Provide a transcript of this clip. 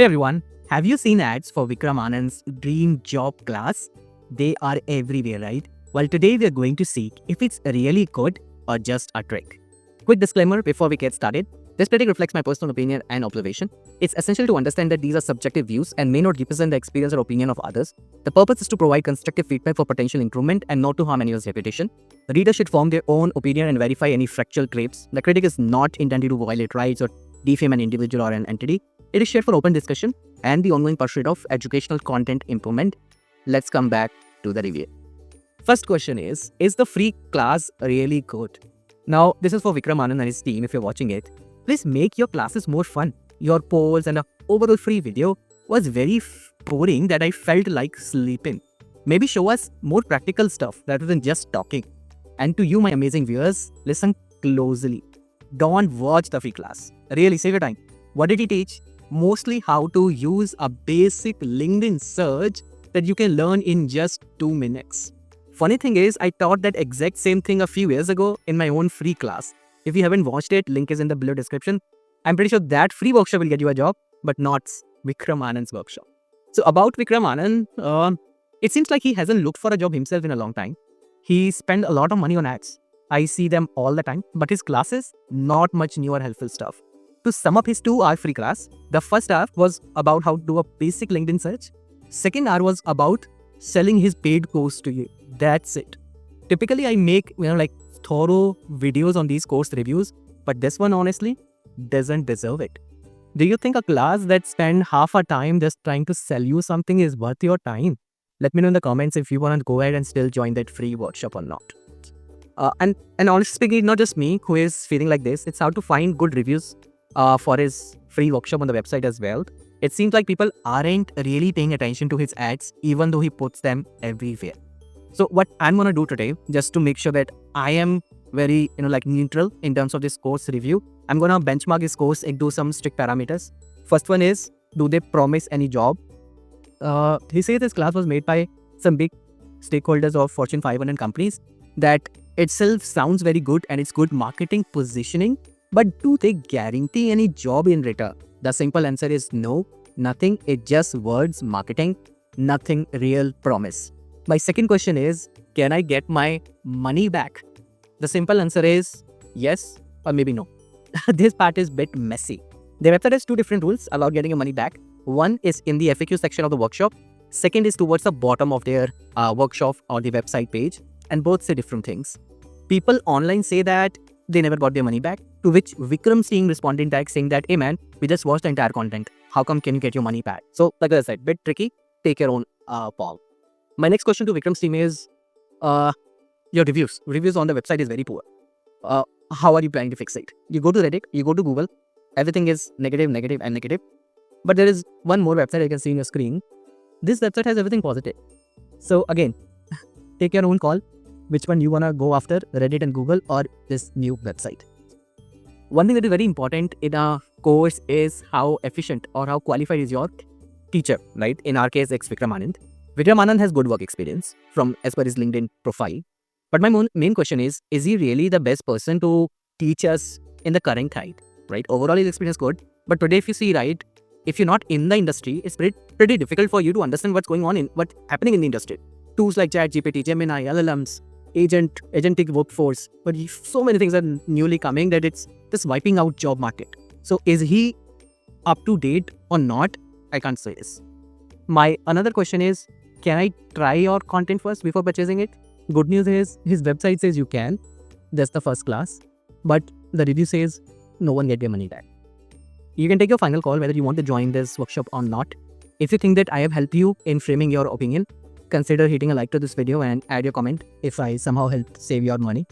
Hey everyone, have you seen ads for Vikram Anand's dream job class? They are everywhere, right? Well, today we are going to see if it's really good or just a trick. Quick disclaimer before we get started. This predict reflects my personal opinion and observation. It's essential to understand that these are subjective views and may not represent the experience or opinion of others. The purpose is to provide constructive feedback for potential improvement and not to harm anyone's reputation. The reader should form their own opinion and verify any factual claims. The critic is not intended to violate rights or defame an individual or an entity. It is shared for open discussion and the ongoing pursuit of educational content improvement. Let's come back to the review. First question is the free class really good? Now, this is for Vikram Anand and his team if you're watching it. Please make your classes more fun. Your polls and the overall free video was very boring that I felt like sleeping. Maybe show us more practical stuff rather than just talking. And to you, my amazing viewers, listen closely. Don't watch the free class. Really, save your time. What did he teach? Mostly how to use a basic LinkedIn search that you can learn in just 2 minutes. Funny thing is, I taught that exact same thing a few years ago in my own free class. If you haven't watched it, link is in the below description. I'm pretty sure that free workshop will get you a job, but not Vikram Anand's workshop. So about Vikram Anand, it seems like he hasn't looked for a job himself in a long time. He spent a lot of money on ads. I see them all the time, but his classes, not much new or helpful stuff. To sum up his 2-hour free class, the first hour was about how to do a basic LinkedIn search. Second hour was about selling his paid course to you. That's it. Typically, I make thorough videos on these course reviews, but this one honestly doesn't deserve it. Do you think a class that spend half a time just trying to sell you something is worth your time? Let me know in the comments if you want to go ahead and still join that free workshop or not. And honestly speaking, it's not just me who is feeling like this. It's how to find good reviews for his free workshop on the website as well. It seems like people aren't really paying attention to his ads, even though he puts them everywhere. So what I'm gonna do today, just to make sure that I am very neutral in terms of this course review, I'm gonna benchmark his course into some strict parameters. First one is, do they promise any job? He says this class was made by some big stakeholders of Fortune 500 companies. That itself sounds very good and it's good marketing positioning. But do they guarantee any job in return? The simple answer is no, nothing. It's just words, marketing, nothing real promise. My second question is, can I get my money back? The simple answer is yes or maybe no. This part is a bit messy. The website has 2 different rules about getting your money back. One is in the FAQ section of the workshop. Second is towards the bottom of their workshop or the website page. And both say different things. People online say that they never got their money back, to which Vikram's team responded back saying that, hey man, we just watched the entire content. How come can you get your money back? So like I said, bit tricky. Take your own call. My next question to Vikram's team is, your reviews. Reviews on the website is very poor. How are you planning to fix it? You go to Reddit, you go to Google, everything is negative, negative and negative. But there is one more website I can see on your screen. This website has everything positive. So again, take your own call. Which one you want to go after, Reddit and Google or this new website. One thing that is very important in a course is how efficient or how qualified is your teacher, right? In our case, it's Vikram Anand. Vikram Anand has good work experience from as per his LinkedIn profile. But my main question is he really the best person to teach us in the current time, right? Overall, his experience is good. But today, if you see, right, if you're not in the industry, it's pretty difficult for you to understand what's going on in what's happening in the industry. Tools like ChatGPT, Gemini, LLMs, agentic workforce, but so many things are newly coming that it's just wiping out job market. So is he up to date or not? I can't say this. My another question is, can I try your content first before purchasing it? Good news is his website says you can. That's the first class. But the review says no one get their money back. You can take your final call whether you want to join this workshop or not. If you think that I have helped you in framing your opinion, consider hitting a like to this video and add your comment if I somehow helped save your money.